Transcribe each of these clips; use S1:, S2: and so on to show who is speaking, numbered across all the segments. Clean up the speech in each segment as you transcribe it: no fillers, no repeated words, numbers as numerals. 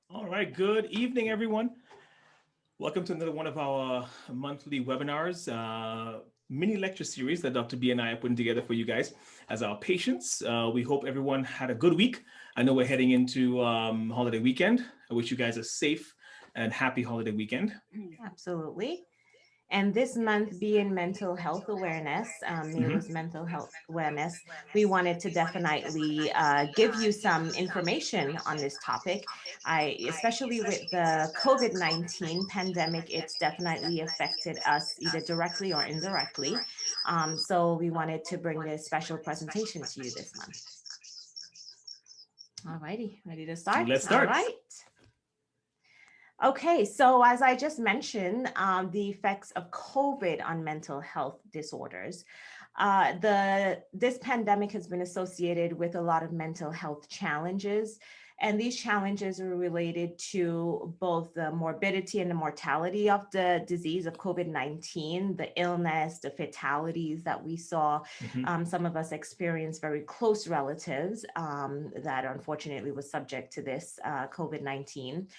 S1: All right, good evening, everyone. Welcome to another one of our monthly webinars, mini lecture series that Dr. B and I are putting together for you guys as our patients. We hope everyone had a good week. I know we're heading into holiday weekend. I wish you guys a safe and happy holiday weekend.
S2: Absolutely. And this month being mental health awareness, May
S1: Mhm.
S2: was mental health awareness. We wanted to definitely give you some information on this topic. Especially with the COVID-19 pandemic, it's definitely affected us either directly or indirectly. So we wanted to bring this special presentation to you this month. All righty, ready to start?
S1: Let's
S2: All
S1: start.
S2: right. Okay, so as I just mentioned, the effects of COVID on mental health disorders. The This pandemic has been associated with a lot of mental health challenges, and these challenges are related to both the morbidity and the mortality of the disease of COVID-19, the illness, the fatalities that we saw.
S1: Mhm.
S2: Some of us experienced very close relatives that unfortunately was subject to this COVID-19,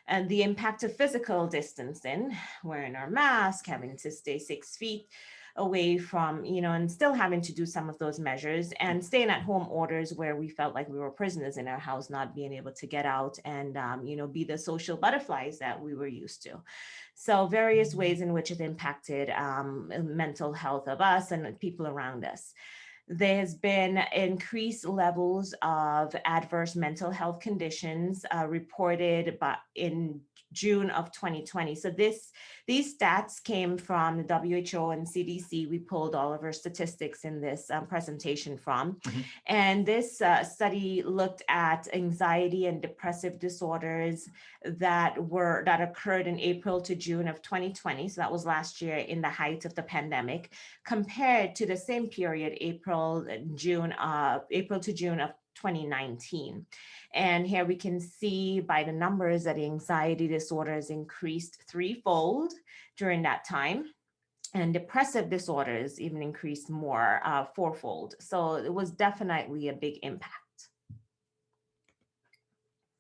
S2: and the impact of physical distancing, wearing our mask, having to stay 6 feet away from, and still having to do some of those measures, and staying at home orders where we felt like we were prisoners in our house, not being able to get out and, be the social butterflies that we were used to. So various ways in which it impacted mental health of us and people around us. There's been increased levels of adverse mental health conditions reported in June of 2020. So these stats came from the WHO and CDC. We pulled all of our statistics in this presentation from.
S1: Mhm.
S2: And this study looked at anxiety and depressive disorders that occurred in April to June of 2020. So that was last year in the height of the pandemic, compared to the same period, April to June of 2019. And here we can see by the numbers that anxiety disorders increased threefold during that time. And depressive disorders even increased more, fourfold. So it was definitely a big impact.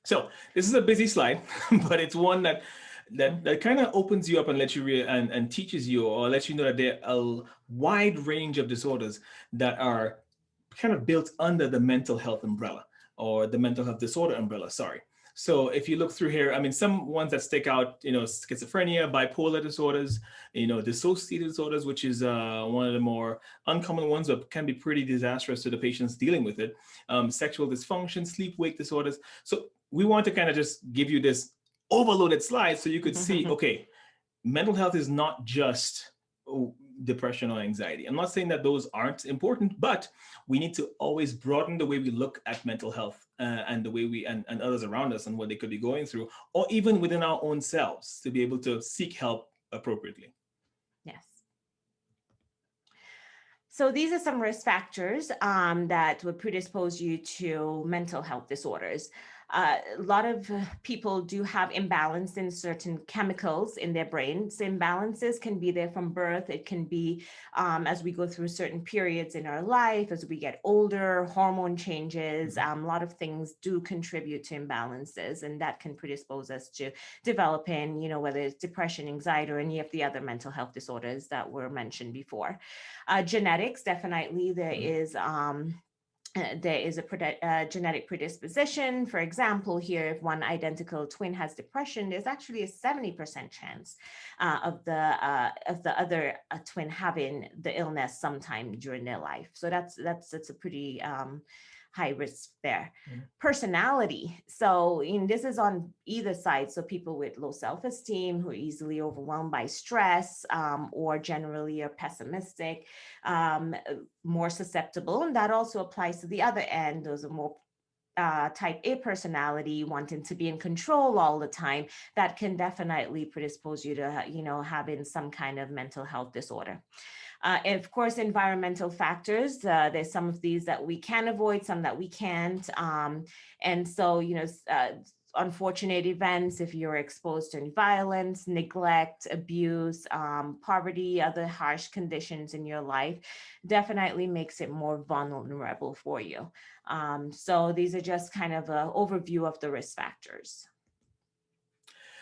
S1: So this is a busy slide, but it's one that kind of opens you up and lets you and teaches you or lets you know that there are a wide range of disorders that are kind of built under the mental health umbrella or the mental health disorder umbrella. Sorry. So if you look through here, I mean, some ones that stick out, schizophrenia, bipolar disorders, dissociative disorders, which is one of the more uncommon ones, but can be pretty disastrous to the patients dealing with it. Sexual dysfunction, sleep-wake disorders. So we want to kind of just give you this overloaded slide so you could see, okay, mental health is not just depression or anxiety. I'm not saying that those aren't important, but we need to always broaden the way we look at mental health and the way we and others around us and what they could be going through, or even within our own selves to be able to seek help appropriately.
S2: Yes. So these are some risk factors that would predispose you to mental health disorders. A lot of people do have imbalance in certain chemicals in their brain. So imbalances can be there from birth. It can be as we go through certain periods in our life, as we get older, hormone changes.
S1: Mhm.
S2: A lot of things do contribute to imbalances, and that can predispose us to developing, whether it's depression, anxiety, or any of the other mental health disorders that were mentioned before. Genetics, definitely, there is a genetic predisposition. For example, here, if one identical twin has depression, there's actually a 70% chance of the other twin having the illness sometime during their life. So that's a pretty high risk there.
S1: Mhm.
S2: Personality. So this is on either side. So people with low self-esteem, who are easily overwhelmed by stress, or generally are pessimistic, um, more susceptible. And that also applies to the other end. Those are more type A personality, wanting to be in control all the time. That can definitely predispose you to, having some kind of mental health disorder. And of course, environmental factors. There's some of these that we can avoid, some that we can't. And so, unfortunate events, if you're exposed to any violence, neglect, abuse, poverty, other harsh conditions in your life, definitely makes it more vulnerable for you. So these are just kind of an overview of the risk factors.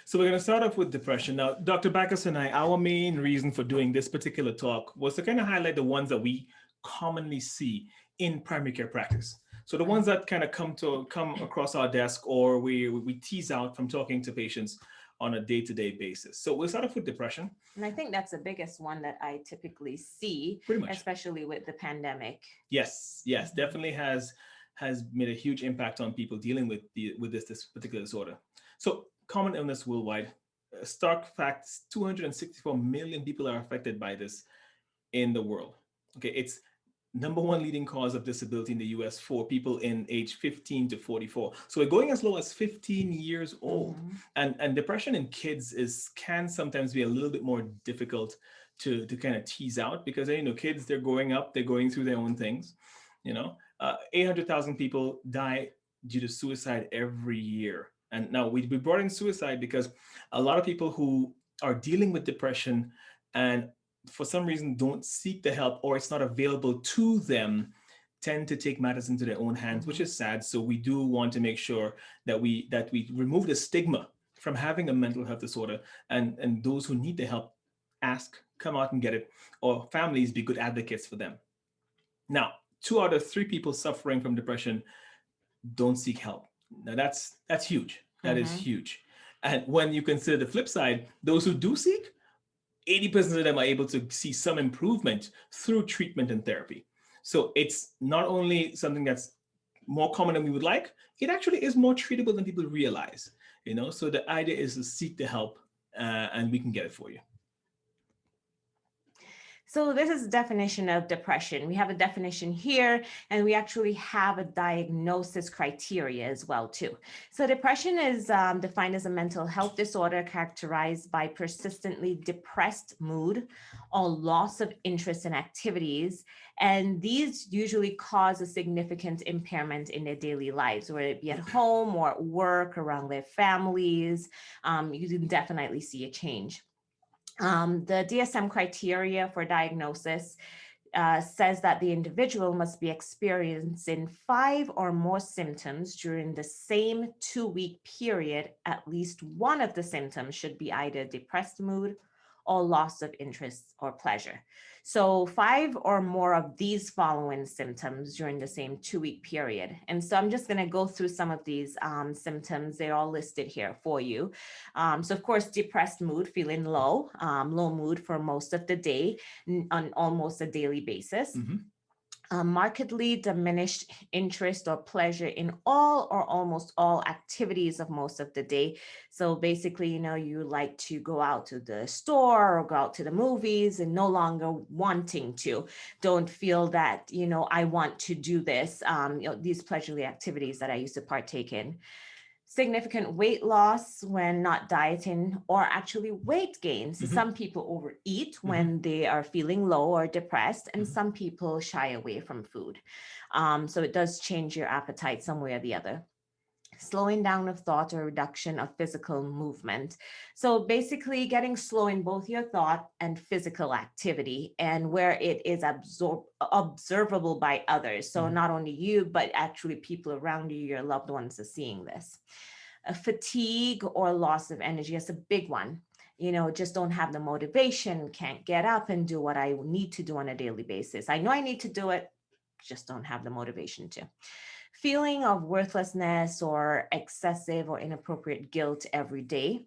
S1: So we're going to start off with depression. Now, Dr. Bacchus and I, our main reason for doing this particular talk was to kind of highlight the ones that we commonly see in primary care practice. So the ones
S2: Right.
S1: that kind of come across our desk, or we tease out from talking to patients on a day-to-day basis. So we'll start off with depression,
S2: And I think that's the biggest one that I typically see,
S1: pretty much.
S2: especially with the pandemic.
S1: Yes, yes,
S2: Mhm.
S1: definitely has made a huge impact on people dealing with this particular disorder. So common illness worldwide. Stark facts: 264 million people are affected by this in the world. Okay, it's number one leading cause of disability in the US for people in age 15 to 44. So we're going as low as 15 years old.
S2: Mhm.
S1: And depression in kids is can sometimes be a little bit more difficult to kind of tease out, because kids, they're growing up, they're going through their own things. 800,000 people die due to suicide every year. And now we brought in suicide because a lot of people who are dealing with depression and for some reason don't seek the help, or it's not available to them, tend to take matters into their own hands, which
S2: Mhm.
S1: is sad. So we do want to make sure that we remove the stigma from having a mental health disorder, and those who need the help, ask, come out and get it, or families be good advocates for them. Now, 2 out of 3 people suffering from depression don't seek help. Now that's huge. That is
S2: Mhm.
S1: huge. And when you consider the flip side, those who do seek, 80% of them are able to see some improvement through treatment and therapy. So it's not only something that's more common than we would like, it actually is more treatable than people realize. So the idea is to seek the help, and we can get it for you.
S2: So this is the definition of depression. We have a definition here, and we actually have a diagnosis criteria as well too. So depression is defined as a mental health disorder characterized by persistently depressed mood or loss of interest in activities. And these usually cause a significant impairment in their daily lives, whether it be at home or at work, around their families. You can definitely see a change. The DSM criteria for diagnosis says that the individual must be experiencing 5 or more symptoms during the same 2 week period. At least one of the symptoms should be either depressed mood or loss of interest or pleasure. So, 5 or more of these following symptoms during the same 2 week period. And so, I'm just going to go through some of these symptoms. They're all listed here for you. So, of course, depressed mood, feeling low, low mood for most of the day on almost a daily basis.
S1: Hmm.
S2: Markedly diminished interest or pleasure in all or almost all activities of most of the day. So basically, you like to go out to the store or go out to the movies and no longer wanting to. Don't feel that, I want to do this, these pleasurely activities that I used to partake in. Significant weight loss when not dieting, or actually weight gain. So
S1: Hmm.
S2: some people overeat
S1: Hmm.
S2: when they are feeling low or depressed, and
S1: Hmm.
S2: some people shy away from food. So it does change your appetite some way or the other. Slowing down of thought or reduction of physical movement. So basically, getting slow in both your thought and physical activity, and where it is observable by others. So
S1: Hmm.
S2: not only you, but actually people around you, your loved ones, are seeing this. A fatigue or loss of energy is a big one. Just don't have the motivation, can't get up and do what I need to do on a daily basis. I know I need to do it, just don't have the motivation to. Feeling of worthlessness or excessive or inappropriate guilt every day.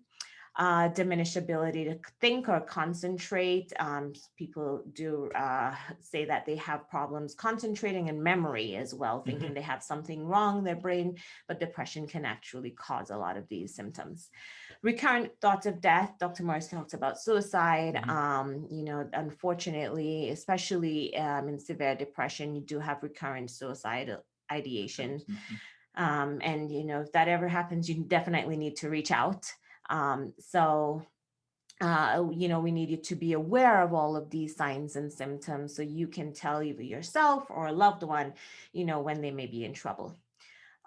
S2: Diminished ability to think or concentrate. People do say that they have problems concentrating and memory as well, thinking
S1: Hmm.
S2: they have something wrong in their brain, but depression can actually cause a lot of these symptoms. Recurrent thoughts of death. Dr. Morris talks about suicide.
S1: Hmm.
S2: Unfortunately, especially in severe depression, you do have recurrent suicide ideation.
S1: Attempts. Hmm.
S2: And if that ever happens, you definitely need to reach out. We need you to be aware of all of these signs and symptoms so you can tell either yourself or a loved one, when they may be in trouble.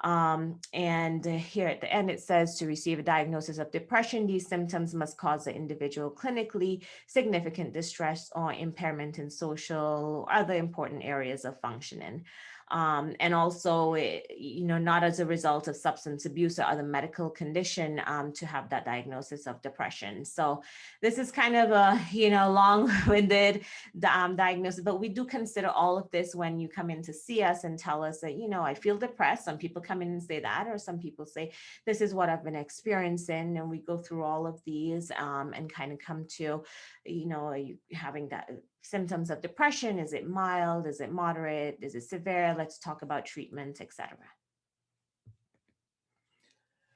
S2: And here at the end, it says to receive a diagnosis of depression, these symptoms must cause the individual clinically significant distress or impairment in social or other important areas of functioning. And also, not as a result of substance abuse or other medical condition to have that diagnosis of depression. So this is kind of a, long-winded diagnosis, but we do consider all of this when you come in to see us and tell us that, I feel depressed. Some people come in and say that, or some people say, this is what I've been experiencing. And we go through all of these and kind of come to, are you having that symptoms of depression? Is it mild? Is it moderate? Is it severe? Let's talk about treatment, etc.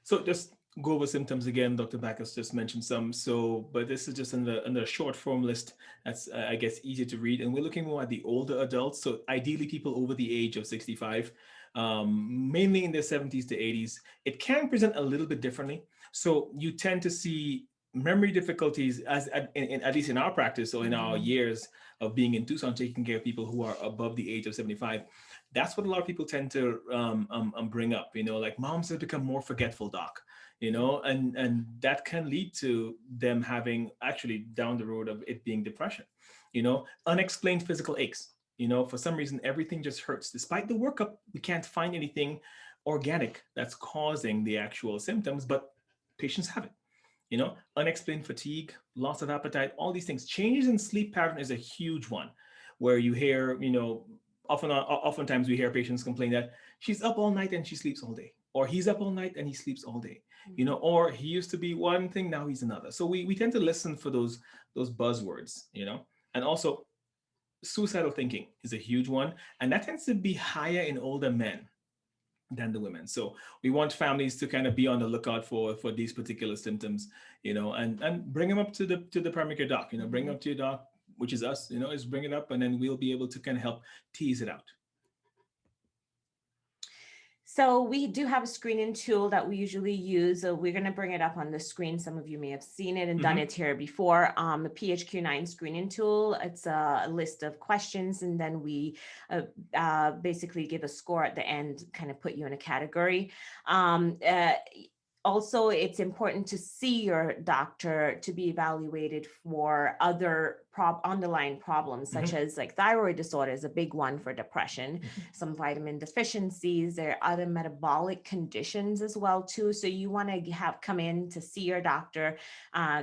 S1: So just go over symptoms again. Dr. Bacchus just mentioned some. So, but this is just in the short form list. That's I guess easier to read. And we're looking more at the older adults. So ideally, people over the age of 65, mainly in their 70s to 80s. It can present a little bit differently. So you tend to see memory difficulties as at least in our practice or in our years of being in Tucson, taking care of people who are above the age of 75. That's what a lot of people tend to bring up, like moms have become more forgetful, doc, and that can lead to them having actually down the road of it being depression, unexplained physical aches. For some reason, everything just hurts. Despite the workup, we can't find anything organic that's causing the actual symptoms, but patients have it. Unexplained fatigue, loss of appetite, all these things. Changes in sleep pattern is a huge one, where you hear, oftentimes we hear patients complain that she's up all night and she sleeps all day, or he's up all night and he sleeps all day, or he used to be one thing, now he's another. So we tend to listen for those buzzwords, and also suicidal thinking is a huge one, and that tends to be higher in older men than the women. So we want families to kind of be on the lookout for these particular symptoms, and bring them up to the primary care doc, bring them up to your doc, which is us, is bring it up, and then we'll be able to kind of help tease it out.
S2: So we do have a screening tool that we usually use. We're going to bring it up on the screen. Some of you may have seen it and done it here before. The PHQ-9 screening tool. It's a list of questions, and then we basically give a score at the end, kind of put you in a category. Also, it's important to see your doctor to be evaluated for other underlying problems, such as like thyroid disorder is a big one for depression, some vitamin deficiencies. There are other metabolic conditions as well too. So you want to come in to see your doctor,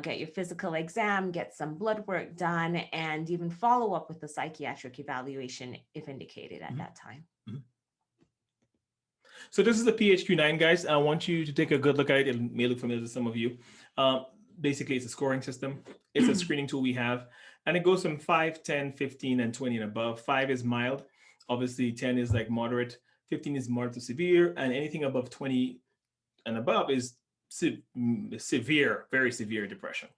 S2: get your physical exam, get some blood work done, and even follow up with a psychiatric evaluation if indicated at that time.
S1: So this is the PHQ-9, guys. I want you to take a good look at it. It may look familiar to some of you. Basically, it's a scoring system. It's a screening tool we have. And it goes from 5, 10, 15, and 20 and above. 5 is mild. Obviously, 10 is like moderate. 15 is moderate to severe. And anything above 20 and above is severe, very severe depression.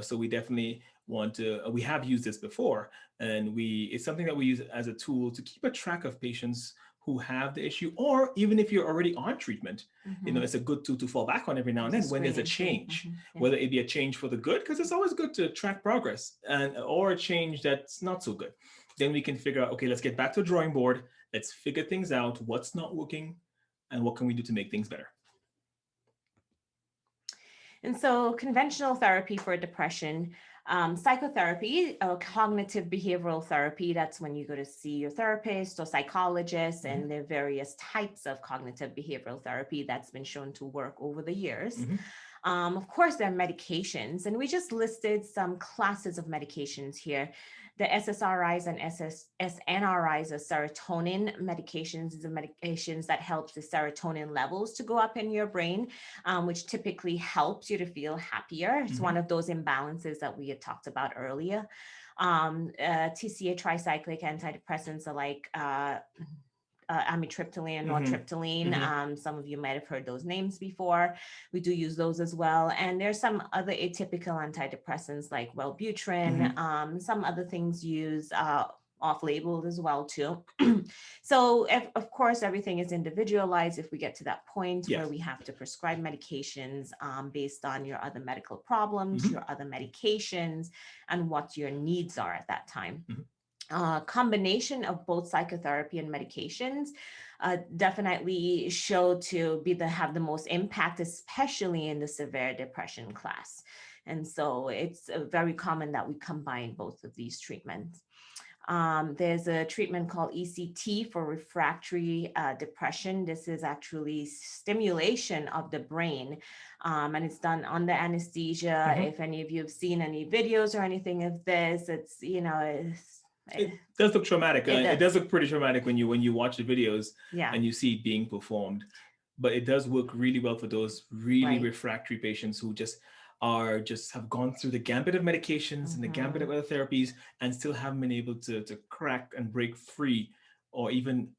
S1: So we definitely want to, we have used this before. And it's something that we use as a tool to keep a track of patients who have the issue, or even if you're already on treatment, it's a good tool to fall back on every now and then when there's a change, whether it be a change for the good, because it's always good to track progress, or a change that's not so good. Then we can figure out, okay, let's get back to the drawing board. Let's figure things out, what's not working, and what can we do to make things better.
S2: And so conventional therapy for depression, psychotherapy, cognitive behavioral therapy, that's when you go to see your therapist or psychologist, and there are various types of cognitive behavioral therapy that's been shown to work over the years. Of course, there are medications, and we just listed some classes of medications here. The SSRIs and SNRIs are serotonin medications. These are medications that helps the serotonin levels to go up in your brain, which typically helps you to feel happier. It's one of those imbalances that we had talked about earlier. TCA tricyclic antidepressants are like amitriptyline, nortriptyline. Some of you might have heard those names before. We do use those as well. And there's some other atypical antidepressants like Wellbutrin, some other things used off-label as well too. So of course, everything is individualized if we get to that point where we have to prescribe medications based on your other medical problems, your other medications, and what your needs are at that time. Combination of both psychotherapy and medications definitely show to have the most impact, especially in the severe depression class. And so it's very common that we combine both of these treatments. There's a treatment called ECT for refractory depression. This is actually stimulation of the brain, and it's done under anesthesia.
S1: Mhm.
S2: If any of you have seen any videos or anything of this, it's,
S1: It does look traumatic.
S2: it
S1: It
S2: does.
S1: does look pretty traumatic when you watch the videos
S2: Yeah,
S1: and you see it being performed. But it does work really well for those really
S2: right.
S1: refractory patients who just have gone through the gambit of medications and the gambit
S2: Hmm.
S1: of other therapies and still haven't been able to crack and break free or even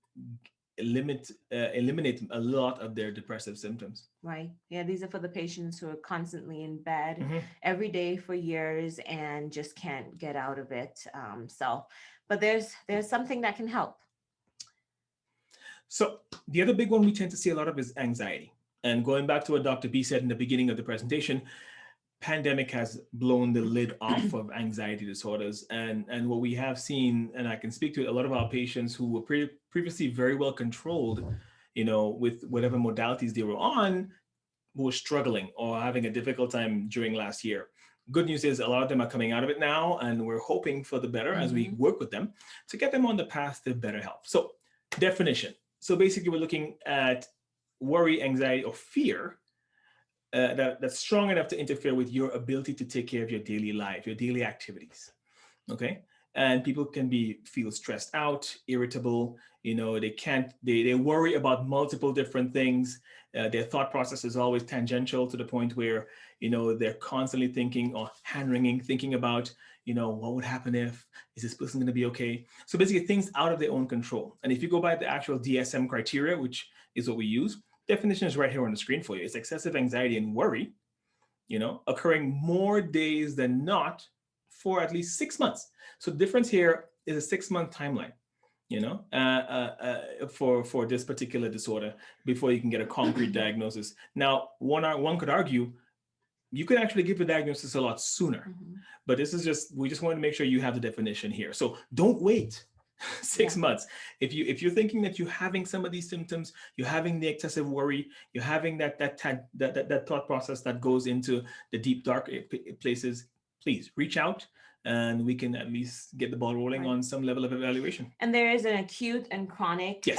S1: eliminate a lot of their depressive symptoms.
S2: Right. Yeah, these are for the patients who are constantly in bed
S1: Mhm.
S2: every day for years and just can't get out of it. But there's something that can help.
S1: So the other big one we tend to see a lot of is anxiety. And going back to what Dr. B said in the beginning of the presentation, pandemic has blown the lid off of anxiety disorders. And what we have seen, and I can speak to a lot of our patients who were previously very well controlled, with whatever modalities they were on, who were struggling or having a difficult time during last year. Good news is a lot of them are coming out of it now, and we're hoping for the better as we
S2: Hmm.
S1: work with them to get them on the path to better health. So, definition. So, basically, we're looking at worry, anxiety, or fear that's strong enough to interfere with your ability to take care of your daily life, your daily activities. Okay. And people can feel stressed out, irritable. They can't, they worry about multiple different things. Their thought process is always tangential to the point where, they're constantly thinking or hand wringing, thinking about, what would happen if, is this person going to be okay? So basically things out of their own control. And if you go by the actual DSM criteria, which is what we use, definition is right here on the screen for you. It's excessive anxiety and worry, occurring more days than not for at least 6 months. So the difference here is a 6 month timeline, for this particular disorder before you can get a concrete diagnosis. Now, one could argue you could actually give a diagnosis a lot sooner,
S2: Hmm.
S1: but we just want to make sure you have the definition here. So don't wait six
S2: Yeah.
S1: months. If you're thinking that you're having some of these symptoms, you're having the excessive worry, you're having that thought process that goes into the deep dark places, please reach out and we can at least get the ball rolling
S2: Right.
S1: on some level of evaluation.
S2: And there is an acute and chronic,
S1: Yes.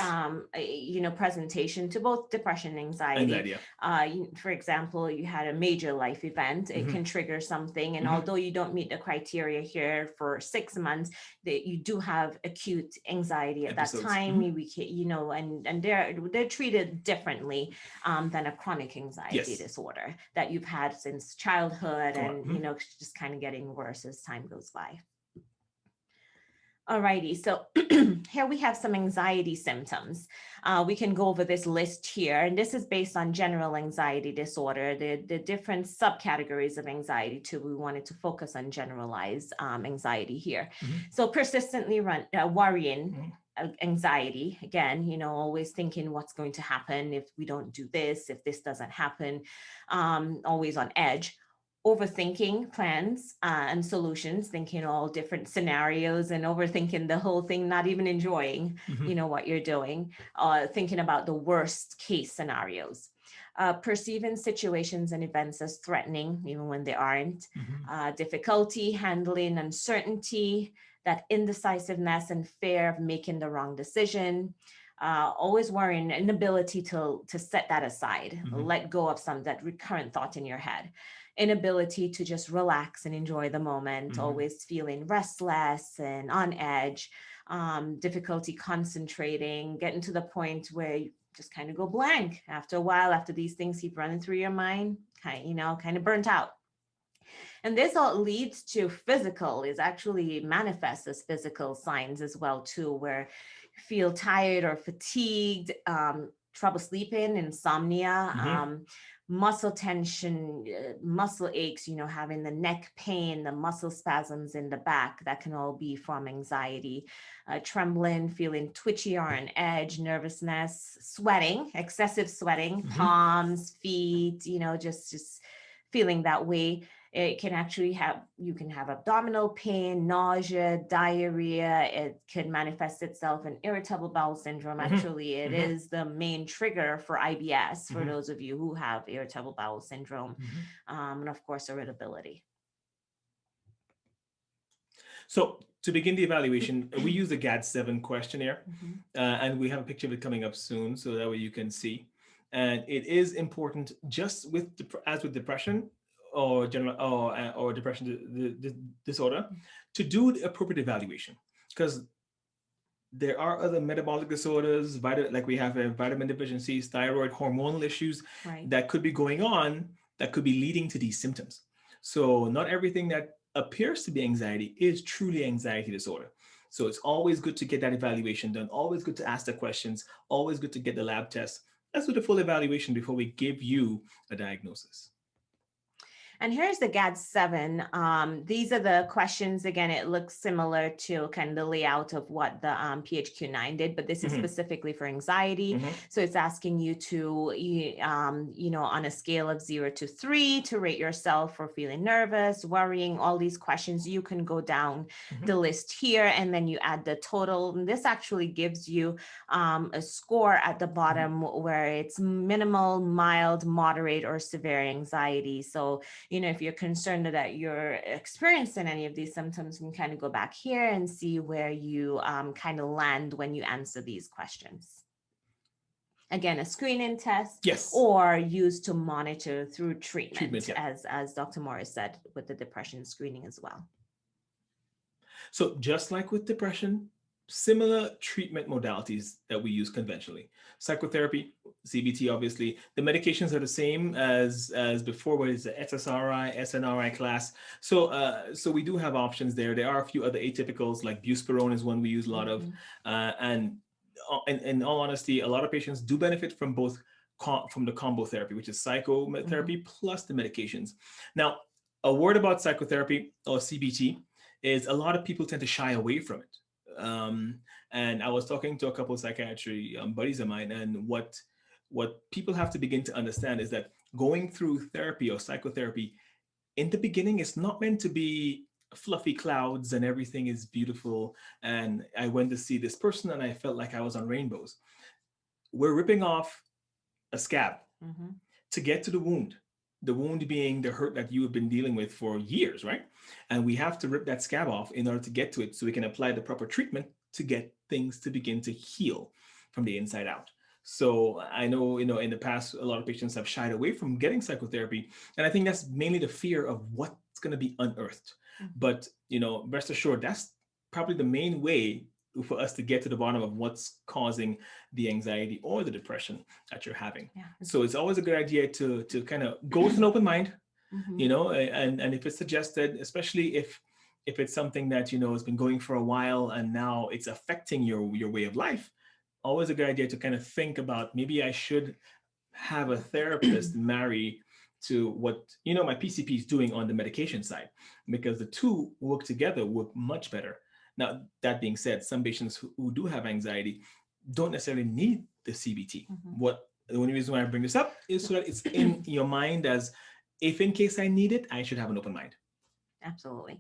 S2: presentation to both depression and anxiety.
S1: Anxiety. Yeah.
S2: For example, you had a major life event, it
S1: Mm-hmm.
S2: can trigger something. And
S1: Mm-hmm.
S2: although you don't meet the criteria here for 6 months, that you do have acute anxiety at that
S1: Episodes.
S2: time.
S1: Mm-hmm.
S2: We can, and they're treated differently than a chronic anxiety
S1: Yes.
S2: disorder that you've had since childhood,
S1: Go on.
S2: and
S1: Mm-hmm.
S2: just kind of getting worse as time goes by. Alrighty, so here we have some anxiety symptoms. We can go over this list here, and this is based on general anxiety disorder, the different subcategories of anxiety too. We wanted to focus on generalized anxiety here.
S1: Mm-hmm.
S2: So persistently worrying,
S1: Mm-hmm.
S2: Anxiety, again, always thinking what's going to happen if we don't do this, if this doesn't happen, always on edge. Overthinking plans and solutions, thinking all different scenarios and overthinking the whole thing, not even enjoying,
S1: Mm-hmm.
S2: what you're doing, thinking about the worst case scenarios. Perceiving situations and events as threatening, even when they aren't.
S1: Mm-hmm.
S2: Difficulty handling uncertainty, that indecisiveness and fear of making the wrong decision. Always worrying, inability to set that aside,
S1: Mm-hmm.
S2: let go of that recurrent thought in your head, inability to just relax and enjoy the moment,
S1: Mm-hmm.
S2: always feeling restless and on edge, difficulty concentrating, getting to the point where you just kind of go blank after a while, after these things keep running through your mind, kind of burnt out. And this all leads to physical, is actually manifests as physical signs as well too, where you feel tired or fatigued, trouble sleeping, insomnia,
S1: Mm-hmm.
S2: muscle tension, muscle aches, having the neck pain, the muscle spasms in the back, that can all be from anxiety, trembling, feeling twitchy or on edge, nervousness, sweating, excessive sweating,
S1: Mm-hmm.
S2: palms, feet, just feeling that way. It can actually you can have abdominal pain, nausea, diarrhea. It can manifest itself in irritable bowel syndrome.
S1: Mm-hmm.
S2: Actually, it
S1: Mm-hmm.
S2: is the main trigger for IBS for
S1: Mm-hmm.
S2: those of you who have irritable bowel syndrome,
S1: Mm-hmm.
S2: and of course, irritability.
S1: So to begin the evaluation, we use the GAD-7 questionnaire,
S2: Mhm.
S1: and we have a picture of it coming up soon, so that way you can see. And it is important, just with as with depression or general or depression disorder, to do the appropriate evaluation, because there are other metabolic disorders, like we have vitamin deficiencies, thyroid, hormonal issues
S2: Right.
S1: that could be going on that could be leading to these symptoms. So not everything that appears to be anxiety is truly anxiety disorder. So it's always good to get that evaluation done. Always good to ask the questions. Always good to get the lab tests. Let's do the full evaluation before we give you a diagnosis.
S2: And here's the GAD-7. These are the questions. Again, it looks similar to kind of the layout of what the PHQ-9 did, but this is
S1: Mm-hmm.
S2: specifically for anxiety.
S1: Mm-hmm.
S2: So it's asking you to, on a scale of 0 to 3, to rate yourself for feeling nervous, worrying, all these questions. You can go down
S1: Mm-hmm.
S2: the list here, and then you add the total. And this actually gives you a score at the bottom where it's minimal, mild, moderate, or severe anxiety. So if you're concerned that you're experiencing any of these symptoms, you can kind of go back here and see where you kind of land when you answer these questions. Again, a screening test,
S1: Yes.
S2: or used to monitor through
S1: Treatment,
S2: treatment,
S1: yeah.
S2: as Dr. Morris said, with the depression screening as well.
S1: So just like with depression, similar treatment modalities that we use conventionally. Psychotherapy, CBT, obviously. The medications are the same as before, where it's the SSRI, SNRI class. So we do have options there. There are a few other atypicals, like buspirone is one we use a lot of.
S2: Mm-hmm.
S1: And in all honesty, a lot of patients do benefit from both from the combo therapy, which is
S2: Mm-hmm.
S1: psychotherapy plus the medications. Now, a word about psychotherapy or CBT is a lot of people tend to shy away from it. And I was talking to a couple of psychiatry buddies of mine, and what people have to begin to understand is that going through therapy or psychotherapy in the beginning is not meant to be fluffy clouds and everything is beautiful. And I went to see this person and I felt like I was on rainbows. We're ripping off a scab
S2: Mm-hmm.
S1: to get to the wound being the hurt that you have been dealing with for years, right? And we have to rip that scab off in order to get to it so we can apply the proper treatment to get things to begin to heal from the inside out. So I know, in the past, a lot of patients have shied away from getting psychotherapy. And I think that's mainly the fear of what's going to be unearthed.
S2: Mm-hmm.
S1: But, rest assured, that's probably the main way for us to get to the bottom of what's causing the anxiety or the depression that you're having.
S2: Yeah.
S1: So it's always a good idea to kind of go with an open mind,
S2: Mm-hmm.
S1: and if it's suggested, especially if it's something that has been going for a while and now it's affecting your way of life, always a good idea to kind of think about, maybe I should have a therapist marry to what my PCP is doing on the medication side, because the two work together, work much better. Now, that being said, some patients who do have anxiety don't necessarily need the CBT.
S2: Mm-hmm.
S1: The only reason why I bring this up is so that it's in your mind, as if in case I need it, I should have an open mind.
S2: Absolutely.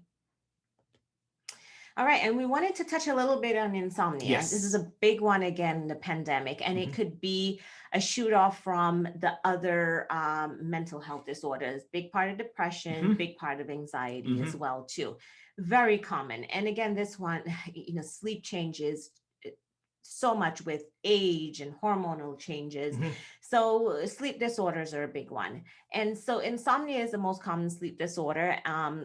S2: All right, and we wanted to touch a little bit on insomnia. This is
S1: Yes.
S2: a big one again, the pandemic, and it
S1: Mm-hmm.
S2: could be a shoot off from the other mental health disorders. Big part of depression,
S1: Mm-hmm.
S2: big part of anxiety
S1: Mm-hmm.
S2: as well too. Very common. And again, this one, sleep changes so much with age and hormonal changes.
S1: Mm-hmm.
S2: So sleep disorders are a big one. And so insomnia is the most common sleep disorder,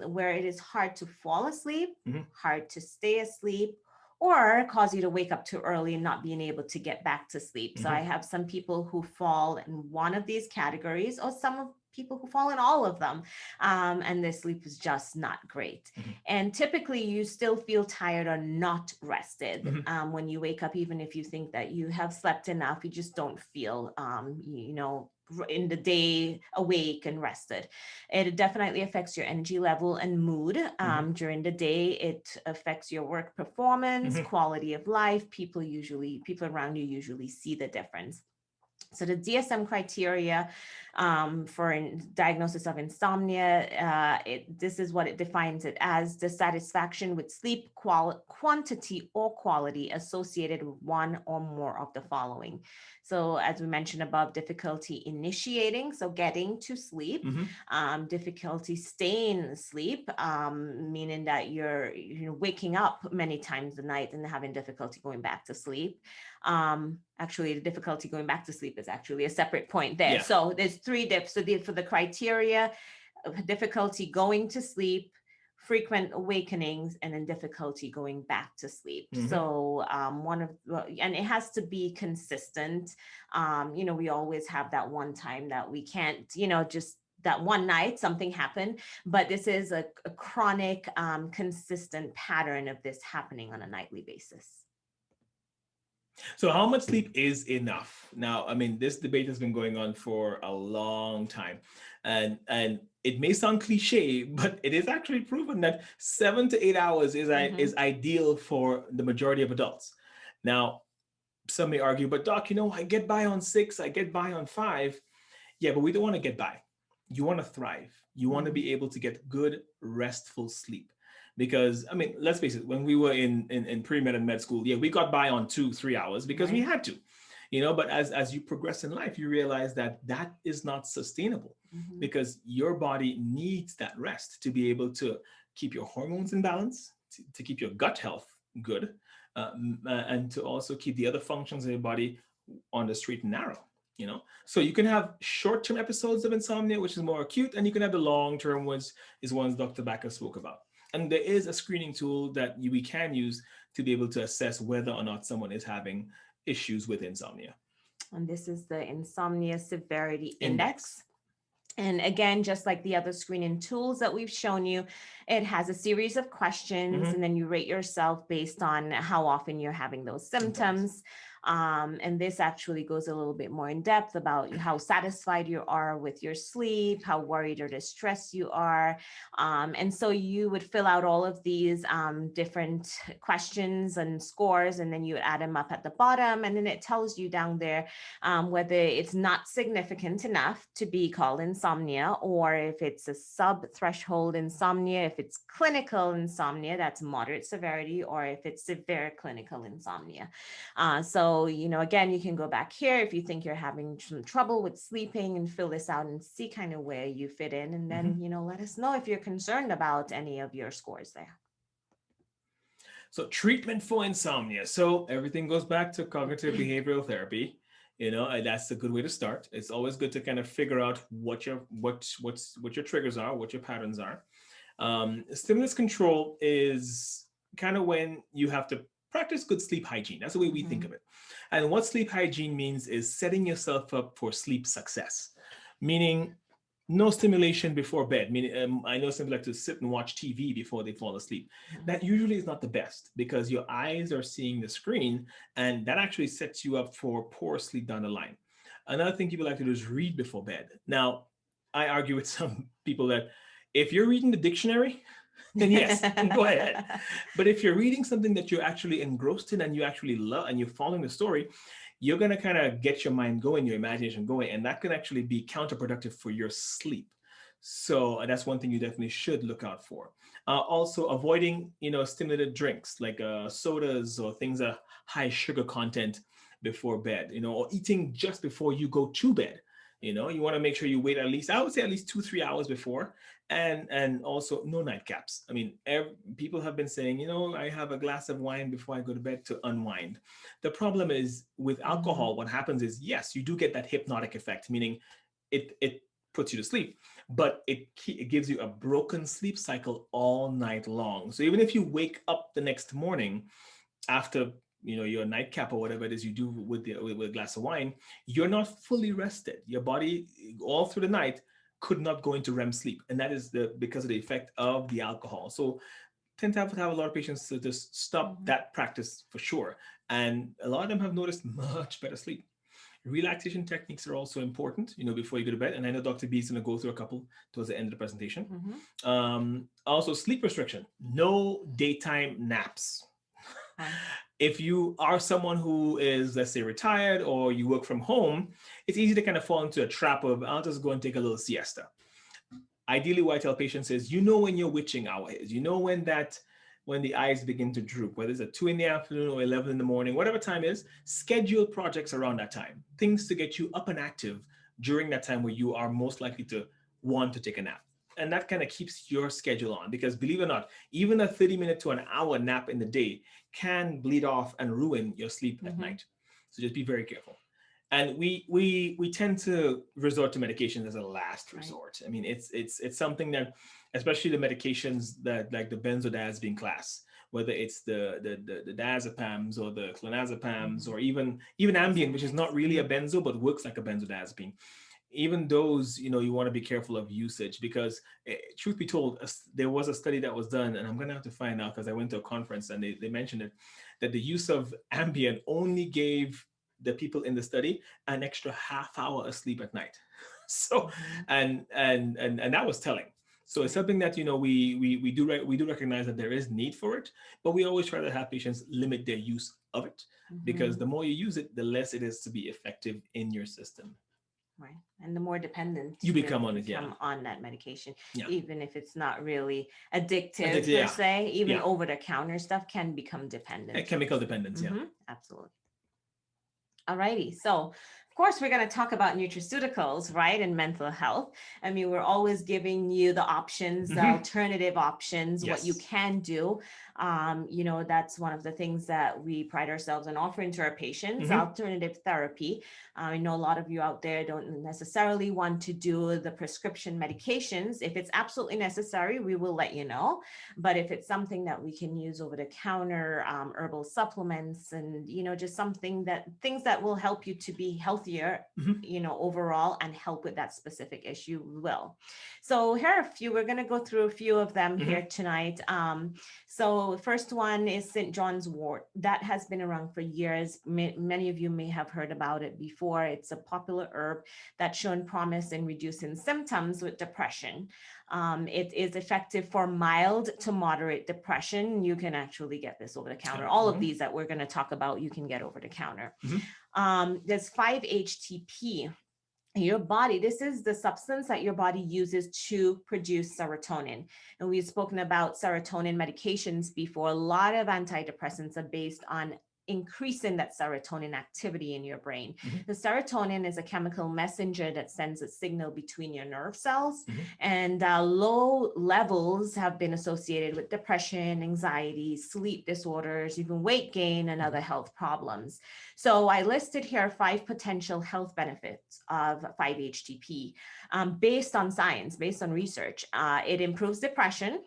S2: where it is hard to fall asleep,
S1: Mm-hmm.
S2: hard to stay asleep, or cause you to wake up too early and not being able to get back to sleep. So
S1: Mm-hmm.
S2: I have some people who fall in one of these categories, or some of people who fall in all of them, and their sleep is just not great.
S1: Mm-hmm.
S2: And typically you still feel tired or not rested
S1: Mm-hmm.
S2: when you wake up. Even if you think that you have slept enough, you just don't feel in the day awake and rested. It definitely affects your energy level and mood
S1: Mm-hmm.
S2: during the day. It affects your work performance,
S1: Mm-hmm.
S2: quality of life. People around you usually see the difference. So the DSM criteria For diagnosis of insomnia, this is what it defines it as: dissatisfaction with sleep quantity or quality associated with one or more of the following. So, as we mentioned above, difficulty initiating, so getting to sleep,
S1: Mm-hmm.
S2: difficulty staying asleep, meaning that you're waking up many times a night and having difficulty going back to sleep. Actually, the difficulty going back to sleep is actually a separate point there.
S1: Yeah.
S2: So there's three dips. So for the criteria, difficulty going to sleep, frequent awakenings, and then difficulty going back to sleep.
S1: Mm-hmm.
S2: So and it has to be consistent. We always have that one time that we can't, just that one night something happened, but this is a chronic, consistent pattern of this happening on a nightly basis.
S1: So how much sleep is enough? Now, I mean, this debate has been going on for a long time, and it may sound cliche, but it is actually proven that 7 to 8 hours is
S2: Mm-hmm.
S1: ideal for the majority of adults. Now, some may argue, but doc, I get by on 6, I get by on 5. Yeah, but we don't want to get by. You want to thrive. You want to
S2: Mm-hmm.
S1: be able to get good, restful sleep. Because, I mean, let's face it, when we were in pre-med and med school, yeah, we got by on 2, 3 hours because we
S2: Right.
S1: had to, but as you progress in life, you realize that that is not sustainable
S2: Mm-hmm.
S1: because your body needs that rest to be able to keep your hormones in balance, to keep your gut health good, and to also keep the other functions of your body on the straight and narrow. So you can have short-term episodes of insomnia, which is more acute, and you can have the long-term ones, is ones Dr. Bacchus spoke about. And there is a screening tool that we can use to be able to assess whether or not someone is having issues with insomnia.
S2: And this is the Insomnia Severity
S1: Index.
S2: Index. And again, just like the other screening tools that we've shown you, it has a series of questions,
S1: Mm-hmm.
S2: and then you rate yourself based on how often you're having those
S1: Symptoms.
S2: symptoms. And this actually goes a little bit more in depth about how satisfied you are with your sleep, how worried or distressed you are. And so you would fill out all of these different questions and scores, and then you add them up at the bottom. And then it tells you down there whether it's not significant enough to be called insomnia, or if it's a sub-threshold insomnia, if it's clinical insomnia, that's moderate severity, or if it's severe clinical insomnia. So, again, you can go back here if you think you're having some trouble with sleeping and fill this out and see kind of where you fit in. And
S1: Mm-hmm.
S2: then, let us know if you're concerned about any of your scores there.
S1: So treatment for insomnia. So everything goes back to cognitive behavioral therapy. And that's a good way to start. It's always good to kind of figure out what your triggers are, what your patterns are. Stimulus control is kind of when you have to practice good sleep hygiene. That's the way we think
S2: Mhm.
S1: of it. And what sleep hygiene means is setting yourself up for sleep success, meaning no stimulation before bed. Meaning, I know some people like to sit and watch TV before they fall asleep. That usually is not the best because your eyes are seeing the screen, and that actually sets you up for poor sleep down the line. Another thing people like to do is read before bed. Now, I argue with some people that if you're reading the dictionary, then yes, go ahead. But if you're reading something that you're actually engrossed in and you actually love and you're following the story, you're going to kind of get your mind going, your imagination going, and that can actually be counterproductive for your sleep. So that's one thing you definitely should look out for. Also, avoiding stimulated drinks like sodas or things that high sugar content before bed, or eating just before you go to bed. You want to make sure you wait I would say at least 2-3 hours before, and also no nightcaps. I mean, people have been saying, I have a glass of wine before I go to bed to unwind. The problem is with
S2: Mhm.
S1: alcohol, what happens is, yes, you do get that hypnotic effect, meaning it puts you to sleep, but it gives you a broken sleep cycle all night long. So even if you wake up the next morning after your nightcap or whatever it is you do with a glass of wine, you're not fully rested. Your body all through the night could not go into REM sleep, and that is because of the effect of the alcohol. So tend to have a lot of patients to just stop
S2: Mhm.
S1: that practice for sure, and a lot of them have noticed much better sleep. Relaxation techniques are also important, before you go to bed. And I know Dr. B is going to go through a couple towards the end of the presentation.
S2: Mhm.
S1: Also, sleep restriction, no daytime naps.
S2: Right.
S1: If you are someone who is, let's say, retired or you work from home, it's easy to kind of fall into a trap of, I'll just go and take a little siesta. Ideally, what I tell patients is, you know when your witching hour is, you know when the eyes begin to droop, whether it's at 2 in the afternoon or 11 in the morning, whatever time is, schedule projects around that time, things to get you up and active during that time where you are most likely to want to take a nap. And that kind of keeps your schedule on, because believe it or not, even a 30-minute to an hour nap in the day can bleed off and ruin your sleep at
S2: Mm-hmm.
S1: night. So just be very careful. And we tend to resort to medications as a last
S2: Right.
S1: resort. I mean, it's something that, especially the medications that, like the benzodiazepine class, whether it's the diazepams or the clonazepams,
S2: Mm-hmm.
S1: or even Ambien, which is
S2: Xanax.
S1: not really a
S2: Mm-hmm.
S1: benzo but works like a benzodiazepine. Even those, you want to be careful of usage, because truth be told, there was a study that was done, and I'm going to have to find out because I went to a conference and they mentioned it, that the use of Ambien only gave the people in the study an extra half hour of sleep at night. So,
S2: Mm-hmm.
S1: and that was telling. So it's
S2: Right.
S1: something that, we do recognize that there is need for it, but we always try to have patients limit their use of it, because
S2: Mm-hmm.
S1: the more you use it, the less it is to be effective in your system.
S2: Right. And the more dependent
S1: You
S2: you
S1: become on it, yeah,
S2: become on that medication,
S1: yeah.
S2: even if it's not really
S1: I did,
S2: addictive per
S1: yeah,
S2: se, even
S1: yeah.
S2: over the counter stuff can become dependent
S1: Chemical
S2: towards.
S1: dependence, yeah.
S2: Mm-hmm. Absolutely. Alrighty, so of course we're going to talk about nutraceuticals, right, and mental health. I mean, we're always giving you the options, the
S1: Hmm.
S2: alternative options, what you
S1: Yes.
S2: can do. That's one of the things that we pride ourselves on offering to our patients,
S1: Hmm.
S2: alternative therapy. I know a lot of you out there don't necessarily want to do the prescription medications. If it's absolutely necessary, we will let you know. But if it's something that we can use over the counter, herbal supplements, and just something that things that will help you to be healthier,
S1: Hmm.
S2: overall, and help with that specific issue, we will. So here are a few. We're going to go through a few of them here
S1: Hmm.
S2: tonight. So first one is St. John's wort. That has been around for years. Many of you may have heard about it before. It's a popular herb that's shown promise in reducing symptoms with depression. It is effective for mild to moderate depression. You can actually get this over the counter. All of
S1: Hmm.
S2: these that we're going to talk about, you can get over the counter.
S1: Hmm.
S2: There's 5-HTP. Your body, this is the substance that your body uses to produce serotonin. And we've spoken about serotonin medications before. A lot of antidepressants are based on increasing that serotonin activity in your brain.
S1: Hmm.
S2: The serotonin is a chemical messenger that sends a signal between your nerve cells,
S1: Hmm.
S2: and low levels have been associated with depression, anxiety, sleep disorders, even weight gain, and other health problems. So I listed here 5 potential health benefits of 5-HTP, based on science, based on research. It improves depression.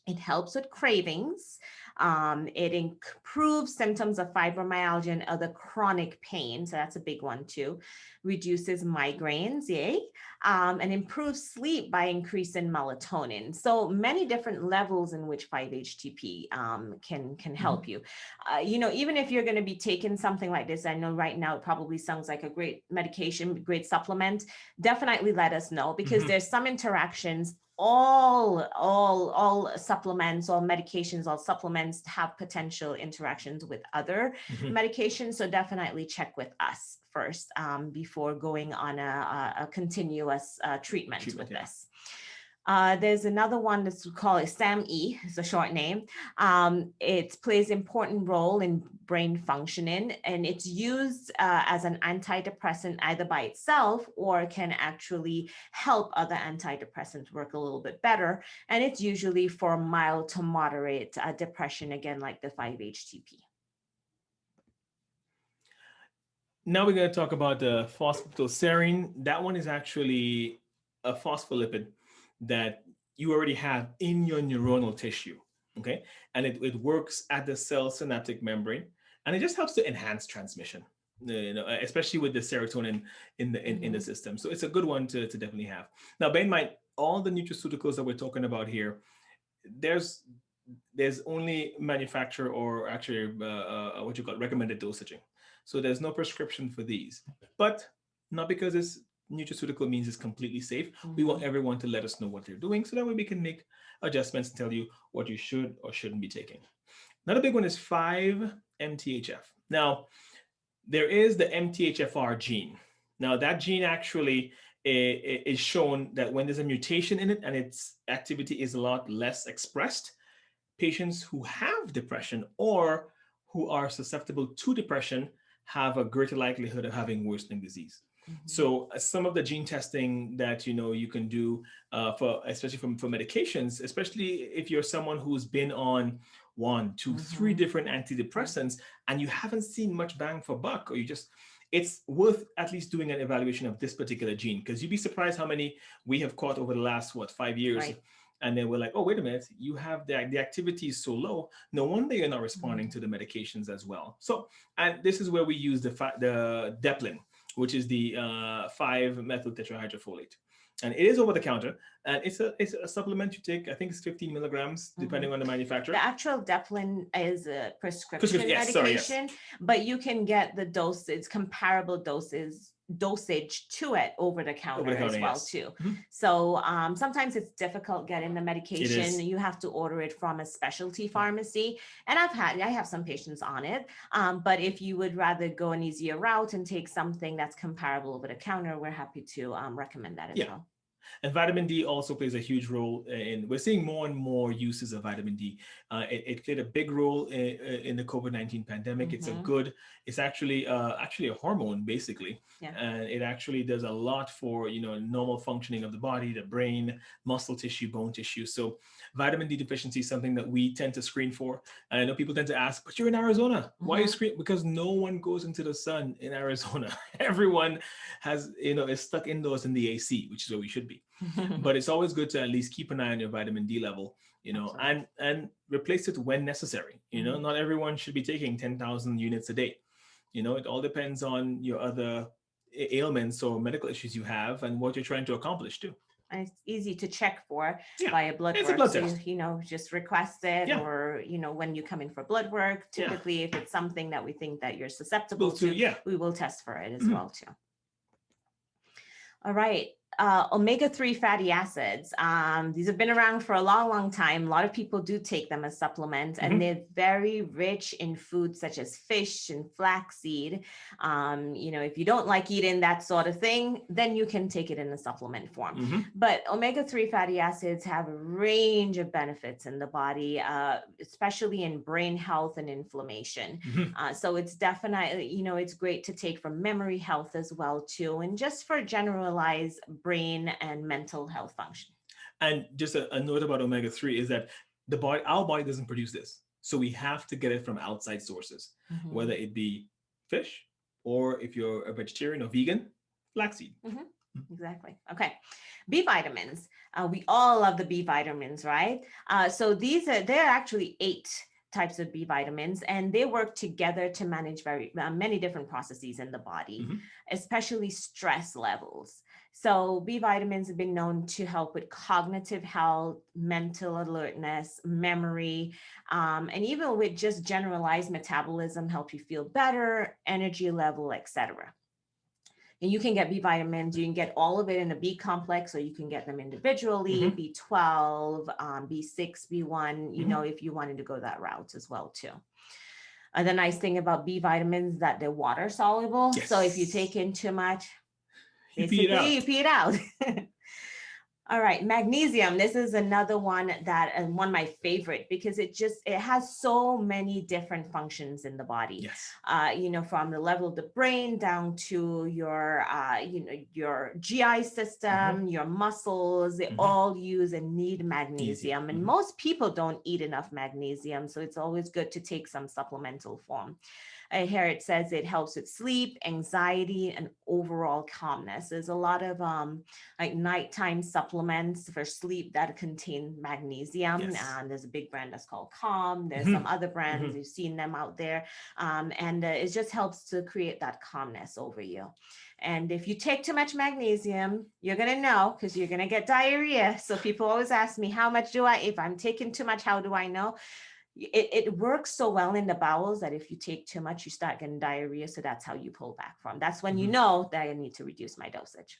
S2: It helps with cravings. It improves symptoms of fibromyalgia and other chronic pain. So that's a big one too. Reduces migraines, yay. And improves sleep by increasing melatonin. So many different levels in which 5-HTP can help
S1: Hmm.
S2: you. Even if you're going to be taking something like this, I know right now it probably sounds like a great medication, great supplement. Definitely let us know, because
S1: Hmm.
S2: there's some interactions. All supplements, all medications, all supplements have potential interactions with other
S1: Hmm.
S2: medications. So definitely check with us first, before going on a continuous treatment
S1: Treatment,
S2: with
S1: yeah.
S2: this. There's another one that's called SAMe, it's a short name. It plays important role in brain functioning, and it's used as an antidepressant either by itself or can actually help other antidepressants work a little bit better. And it's usually for mild to moderate depression, again, like the 5-HTP.
S1: Now we're going to talk about the phosphatidylserine. That one is actually a phospholipid that you already have in your neuronal tissue. Okay. And it works at the cell synaptic membrane, and it just helps to enhance transmission, especially with the serotonin in the
S2: Mm-hmm.
S1: system. So it's a good one to definitely have. Now, bear in mind, all the nutraceuticals that we're talking about here, there's there's only manufacturer, or actually what you call recommended dosaging. So there's no prescription for these. But not because it's nutraceutical means it's completely safe. We want
S2: Mm-hmm.
S1: everyone to let us know what they're doing, so that way we can make adjustments and tell you what you should or shouldn't be taking. Another big one is 5-MTHF. Now, there is the MTHFR gene. Now, that gene actually is shown that when there's a mutation in it and its activity is a lot less expressed, patients who have depression or who are susceptible to depression have a greater likelihood of having worsening disease.
S2: Mhm.
S1: So some of the gene testing that you can do for especially for medications, especially if you're someone who's been on one, two, three
S2: Mhm.
S1: different antidepressants and you haven't seen much bang for buck, or you just it's worth at least doing an evaluation of this particular gene, because you'd be surprised how many we have caught over the last 5 years.
S2: Right.
S1: And then we're like, oh, wait a minute, you have the activity is so low. No wonder you're not responding
S2: Mhm.
S1: to the medications as well. So, and this is where we use the Deplin, which is the 5-methyl tetrahydrofolate. And it is over the counter, and it's a supplement you take. I think it's 15 milligrams, depending
S2: Mhm.
S1: on the
S2: The
S1: manufacturer.
S2: actual Deplin is a
S1: Prescription,
S2: prescription
S1: yes, sorry, yes,
S2: medication, but you can get the dosage, comparable dosage to it over the
S1: over
S2: counter
S1: the counter,
S2: as well
S1: yes.
S2: too.
S1: Mhm.
S2: So sometimes it's difficult getting the
S1: It
S2: medication.
S1: is.
S2: You have to order it from a specialty
S1: Yeah.
S2: pharmacy, and I have some patients on it. But if you would rather go an easier route and take something that's comparable over the counter, we're happy to recommend that as
S1: Yeah.
S2: well.
S1: And vitamin D also plays a huge role in, we're seeing more and more uses of vitamin D. It played a big role in the COVID-19 pandemic.
S2: Hmm.
S1: It's actually a hormone basically.
S2: Yeah.
S1: And it actually does a lot for, normal functioning of the body, the brain, muscle tissue, bone tissue. So vitamin D deficiency is something that we tend to screen for. And I know people tend to ask, but you're in Arizona. Why are you
S2: Hmm.
S1: screen? Because no one goes into the sun in Arizona. Everyone is stuck indoors in the AC, which is where we should be. But it's always good to at least keep an eye on your vitamin D level,
S2: Absolutely.
S1: and replace it when necessary.
S2: Hmm.
S1: Not everyone should be taking 10,000 units a day. It all depends on your other ailments or medical issues you have and what you're trying to accomplish too.
S2: And it's easy to check for
S1: Yeah,
S2: via blood
S1: it's a
S2: work.
S1: blood
S2: So
S1: test.
S2: just request it,
S1: Yeah,
S2: or when you come in for blood work,
S1: yeah.
S2: typically if it's something that we think that you're susceptible
S1: Well, too,
S2: to,
S1: yeah.
S2: we will test for it as
S1: Mhm.
S2: well too. All right. Omega-3 fatty acids. These have been around for a long, long time. A lot of people do take them as supplements, and
S1: Mhm.
S2: they're very rich in foods such as fish and flaxseed. If you don't like eating that sort of thing, then you can take it in a supplement form.
S1: Mhm.
S2: But omega-3 fatty acids have a range of benefits in the body, especially in brain health and inflammation.
S1: Mhm.
S2: So it's definitely, it's great to take for memory health as well too, and just for generalized brain and mental health function.
S1: And just a note about omega-3 is that our body doesn't produce this. So we have to get it from outside sources,
S2: Mhm.
S1: whether it be fish, or if you're a vegetarian or vegan, flaxseed.
S2: Mhm. Exactly. Okay. B vitamins. We all love the B vitamins, right? So there are actually 8 types of B vitamins, and they work together to manage very many different processes in the body,
S1: Mhm.
S2: especially stress levels. So B vitamins have been known to help with cognitive health, mental alertness, memory, and even with just generalized metabolism, help you feel better, energy level, etc. And you can get B vitamins, you can get all of it in a B complex, or you can get them individually,
S1: Mhm.
S2: B12, B6, B1,
S1: Mhm.
S2: if you wanted to go that route as well too. The nice thing about B vitamins that they're water soluble. So if you take
S1: Yes.
S2: in too much,
S1: You pee it
S2: basically
S1: out.
S2: you pee it out. All right, magnesium. This is another one that, and one of my favorite, because it has so many different functions in the body.
S1: Yes.
S2: From the level of the brain down to your GI
S1: Mhm.
S2: system, your muscles. They
S1: Mhm.
S2: all use and need
S1: Magnesium.
S2: magnesium, and
S1: Mhm.
S2: most people don't eat enough magnesium, so it's always good to take some supplemental form. Here it says it helps with sleep, anxiety, and overall calmness. There's a lot of like nighttime supplements for sleep that contain magnesium.
S1: Yes.
S2: There's a big brand that's called Calm. There's some
S1: Mhm.
S2: other brands,
S1: Mhm.
S2: you've seen them out there. And it just helps to create that calmness over you. And if you take too much magnesium, you're going to know, because you're going to get diarrhea. So people always ask me, if I'm taking too much, how do I know? It works so well in the bowels that if you take too much, you start getting diarrhea. So that's how you pull back from. That's when you
S1: Mhm.
S2: know that I need to reduce my dosage.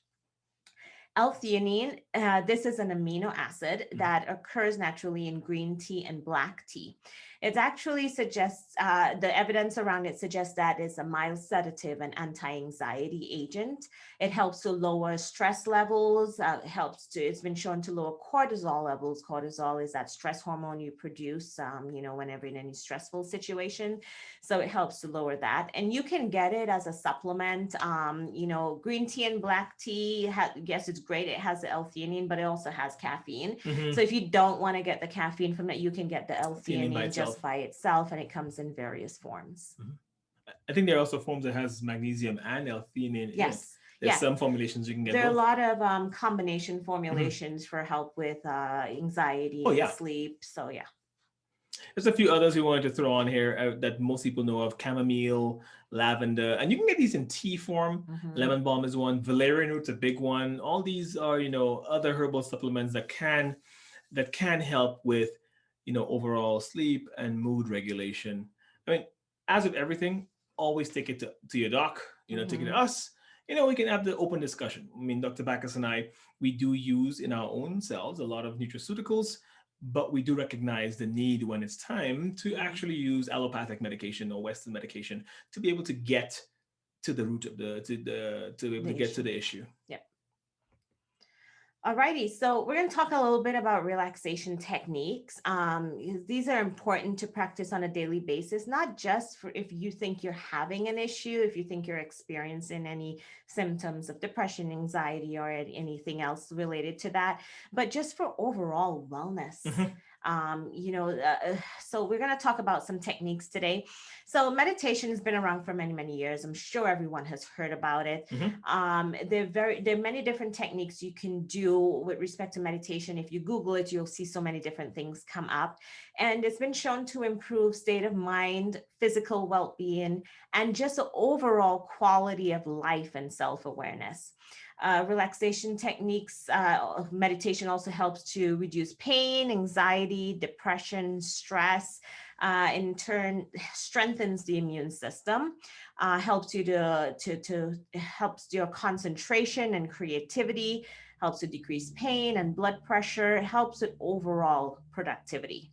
S2: L-theanine, this is an amino acid that occurs naturally in green tea and black tea. It actually suggests, the evidence around it suggests that it's a mild sedative and anti-anxiety agent. It helps to lower stress levels, it's been shown to lower cortisol levels. Cortisol is that stress hormone you produce, whenever in any stressful situation. So it helps to lower that. And you can get it as a supplement. Green tea and black tea, yes, it's great. It has the L-theanine, but it also has caffeine. So if you don't want to get the caffeine from it, you can get the
S1: Theanine by
S2: L-theanine
S1: itself.
S2: just by itself, and it comes in various forms.
S1: I think there are also forms that has magnesium and L-theanine in it.
S2: Yes.
S1: There's
S2: Yeah.
S1: some formulations you can get
S2: There are a
S1: both.
S2: lot of combination formulations for help with anxiety
S1: Oh
S2: and
S1: yeah,
S2: sleep. So yeah.
S1: there's a few others we wanted to throw on here that most people know of: chamomile, lavender, and you can get these in tea form. Lemon balm is one. Valerian root's a big one. All these are other herbal supplements that can help with overall sleep and mood regulation. I mean, as with everything, always take it to your doc. Take it to us. We can have the open discussion. I mean, Dr. Bacchus and I, we do use in our own cells a lot of nutraceuticals, but we do recognize the need when it's time to actually use allopathic medication or Western medication to be able to get to the root of to be able
S2: The
S1: to get to
S2: issue.
S1: the issue.
S2: Yep. Alrighty, so we're going to talk a little bit about relaxation techniques. These are important to practice on a daily basis, not just for if you think you're having an issue, if you think you're experiencing any symptoms of depression, anxiety, or anything else related to that, but just for overall wellness. So we're going to talk about some techniques today. So meditation has been around for many, many years. I'm sure everyone has heard about it. There are many different techniques you can do with respect to meditation. If you Google it, you'll see so many different things come up. And it's been shown to improve state of mind, physical well-being, and just the overall quality of life and self-awareness. Relaxation techniques, meditation also helps to reduce pain, anxiety, depression, stress. In turn, strengthens the immune system, helps you to helps your concentration and creativity, helps to decrease pain and blood pressure, helps with overall productivity.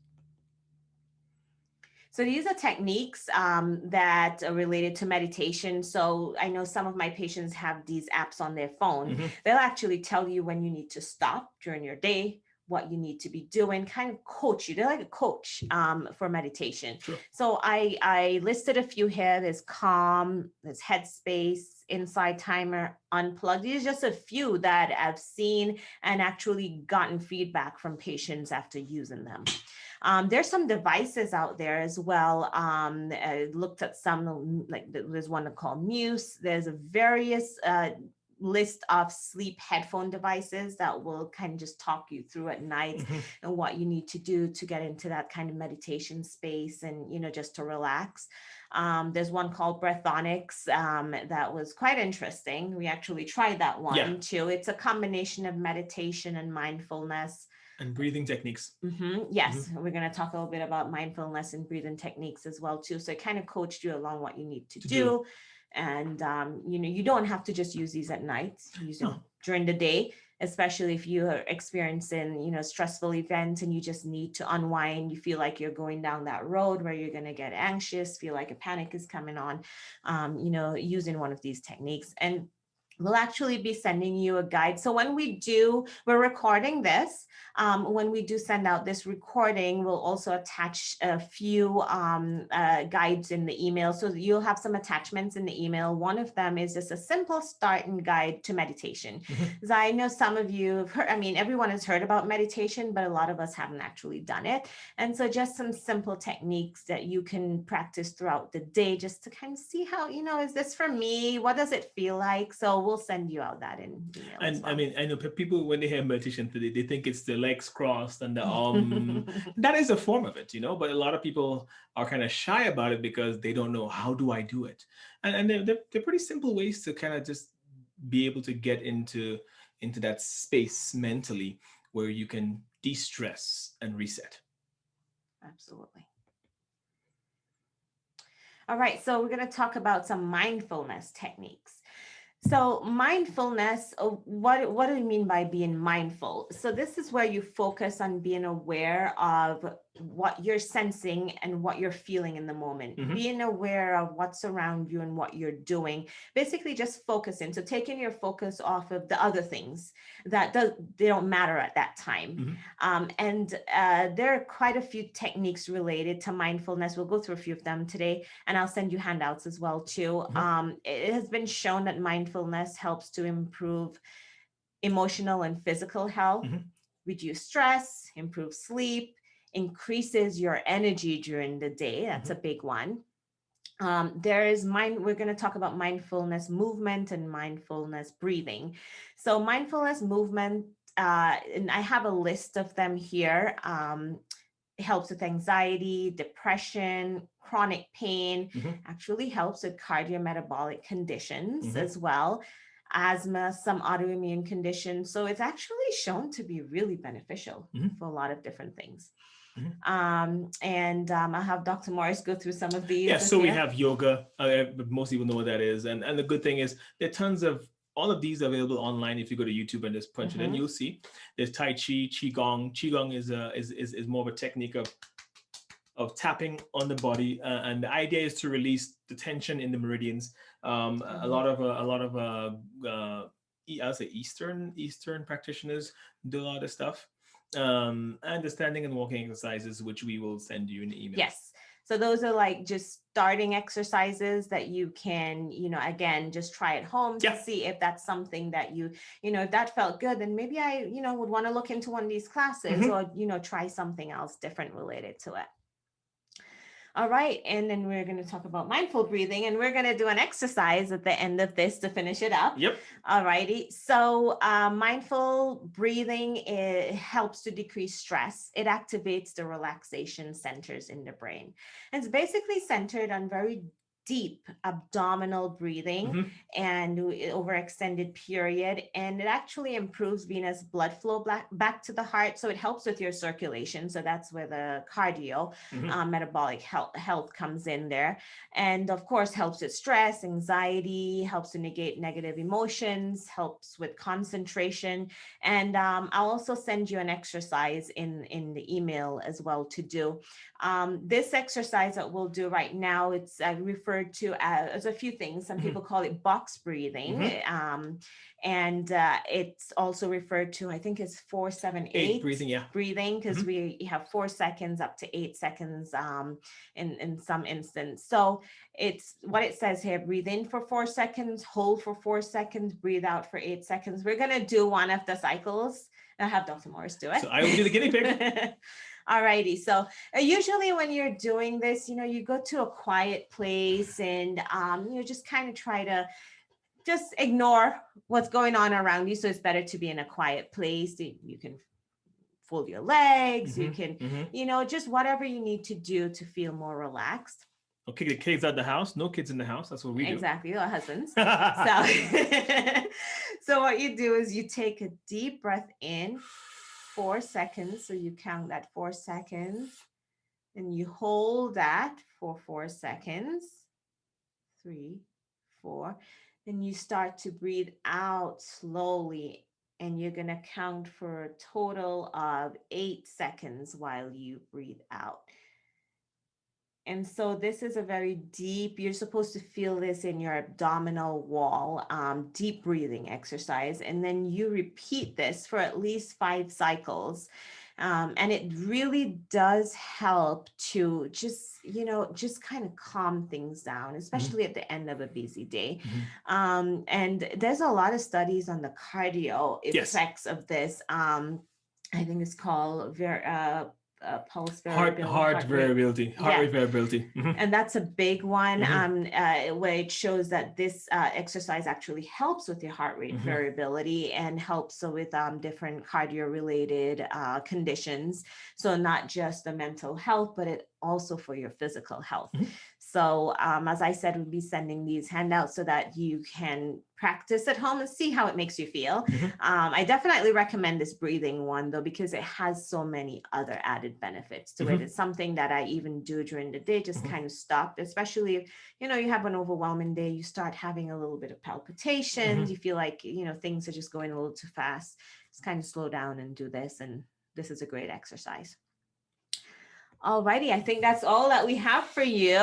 S2: So these are techniques that are related to meditation. So I know some of my patients have these apps on their phone. They'll actually tell you when you need to stop during your day, what you need to be doing, kind of coach you. They're like a coach for meditation.
S1: Sure.
S2: So I listed a few here. There's Calm, there's Headspace, Insight Timer, Unplugged. These are just a few that I've seen and actually gotten feedback from patients after using them. There's some devices out there as well. I looked at some, like there's one called Muse. There's a various list of sleep headphone devices that will kind of just talk you through at night and what you need to do to get into that kind of meditation space and, just to relax. There's one called Breathonics that was quite interesting. We actually tried that one too. It's a combination of meditation and mindfulness.
S1: And breathing techniques.
S2: Yes, we're going to talk a little bit about mindfulness and breathing techniques as well too. So it kind of coached you along what you need to do. And you don't have to just use these at night. Use them during the day, especially if you are experiencing stressful events and you just need to unwind. You feel like you're going down that road where you're going to get anxious, feel like a panic is coming on. Using one of these techniques. And we'll actually be sending you a guide. So when we're recording this. When we do send out this recording, we'll also attach a few guides in the email. So you'll have some attachments in the email. One of them is just a simple starting guide to meditation. Because I know some of you have heard, everyone has heard about meditation, but a lot of us haven't actually done it. And so just some simple techniques that you can practice throughout the day, just to kind of see how, is this for me? What does it feel like? So we'll send you out that in email.
S1: And
S2: well.
S1: I know people, when they hear meditation today, they think it's the legs crossed and the that is a form of it, but a lot of people are kind of shy about it because they don't know, how do I do it? And they're pretty simple ways to kind of just be able to get into that space mentally where you can de-stress and reset.
S2: Absolutely. All right, so we're going to talk about some mindfulness techniques. So mindfulness, what do we mean by being mindful? So this is where you focus on being aware of what you're sensing and what you're feeling in the moment,
S1: Mm-hmm.
S2: being aware of what's around you and what you're doing, basically just focusing. So taking your focus off of the other things they don't matter at that time.
S1: Mm-hmm.
S2: And there are quite a few techniques related to mindfulness. We'll go through a few of them today, and I'll send you handouts as well too.
S1: Mm-hmm.
S2: It has been shown that mindfulness helps to improve emotional and physical health,
S1: Mm-hmm.
S2: reduce stress, improve sleep, increases your energy during the day. That's a
S1: Mm-hmm.
S2: big one. We're going to talk about mindfulness movement and mindfulness breathing. So mindfulness movement, and I have a list of them here. It helps with anxiety, depression, chronic pain,
S1: Mm-hmm.
S2: actually helps with cardiometabolic conditions
S1: Mm-hmm.
S2: as well, asthma, some autoimmune conditions. So it's actually shown to be really beneficial
S1: Mm-hmm.
S2: for a lot of different things.
S1: Mm-hmm.
S2: And I'll have Dr. Morris go through some of
S1: Yeah,
S2: these with
S1: so we
S2: you.
S1: have yoga. Most people know what that is, and the good thing is there are tons of all of these available online. If you go to YouTube and just punch it in,
S2: Mm-hmm.
S1: you'll see there's Tai Chi, Qigong. Qigong is more of a technique of tapping on the body, and the idea is to release the tension in the meridians. A
S2: Mm-hmm.
S1: lot of I'll say Eastern practitioners do a lot of stuff, and the standing and walking exercises, which we will send you in the email.
S2: Yes. So those are like just starting exercises that you can, again, just try at home to
S1: Yeah.
S2: see if that's something that if that felt good, then maybe I, would want to look into one of these classes
S1: Mm-hmm.
S2: or, try something else different related to it. All right. And then we're going to talk about mindful breathing, and we're going to do an exercise at the end of this to finish it up.
S1: Yep.
S2: All righty. So mindful breathing, it helps to decrease stress. It activates the relaxation centers in the brain. It's basically centered on very deep abdominal breathing
S1: Mm-hmm.
S2: and over extended period, and it actually improves venous blood flow back to the heart, so it helps with your circulation. So that's where the cardio
S1: Mm-hmm.
S2: metabolic health comes in there, and of course helps with stress, anxiety, helps to negate negative emotions, helps with concentration. And I'll also send you an exercise in the email as well to do. This exercise that we'll do right now, it's referred to as a few things. Some
S1: Mm-hmm.
S2: people call it box breathing,
S1: Mm-hmm.
S2: and it's also referred to, I think it's 4-7-8
S1: Breathing. Yeah.
S2: breathing, because
S1: Mm-hmm.
S2: we have 4 seconds up to 8 seconds in some instance. So it's what it says here: breathe in for 4 seconds, hold for 4 seconds, breathe out for 8 seconds. We're gonna do one of the cycles. I'll have Dr. Morris do
S1: So I will be the guinea pig.
S2: it. Alrighty. So usually when you're doing this, you go to a quiet place and you just kind of try to just ignore what's going on around you. So it's better to be in a quiet place. You can fold your legs, you can,
S1: Mm-hmm. Mm-hmm.
S2: just whatever you need to do to feel more relaxed.
S1: Okay, the kids out the house. No kids in the house. That's what we do.
S2: Exactly, our husbands. So, so what you do is you take a deep breath in, 4 seconds. So you count that 4 seconds, and you hold that for 4 seconds. 3, 4. Then you start to breathe out slowly, and you're going to count for a total of 8 seconds while you breathe out. And so this is a very deep, you're supposed to feel this in your abdominal wall, deep breathing exercise. And then you repeat this for at least 5 cycles. And it really does help to just kind of calm things down, especially
S1: Mm-hmm.
S2: at the end of a busy day.
S1: Mm-hmm.
S2: And there's a lot of studies on the cardio
S1: Yes.
S2: effects of this. I think it's called pulse variability,
S1: Heart
S2: heart rate.
S1: variability. Heart
S2: Yeah,
S1: rate variability. Mm-hmm.
S2: and that's a big one,
S1: Mm-hmm.
S2: where it shows that this exercise actually helps with your heart rate
S1: Mm-hmm.
S2: variability and helps with different cardio related conditions. So not just the mental health, but it also for your physical health.
S1: Mm-hmm.
S2: So as I said, we'll be sending these handouts so that you can practice at home and see how it makes you feel.
S1: Mhm.
S2: I definitely recommend this breathing one though, because it has so many other added benefits to it.
S1: Mhm.
S2: It's something that I even do during the day, just
S1: Mhm.
S2: kind of stop, especially if, you have an overwhelming day, you start having a little bit of palpitations,
S1: Mhm.
S2: you feel like, things are just going a little too fast. Just kind of slow down and do this. And this is a great exercise. Alrighty, I think that's all that we have for you.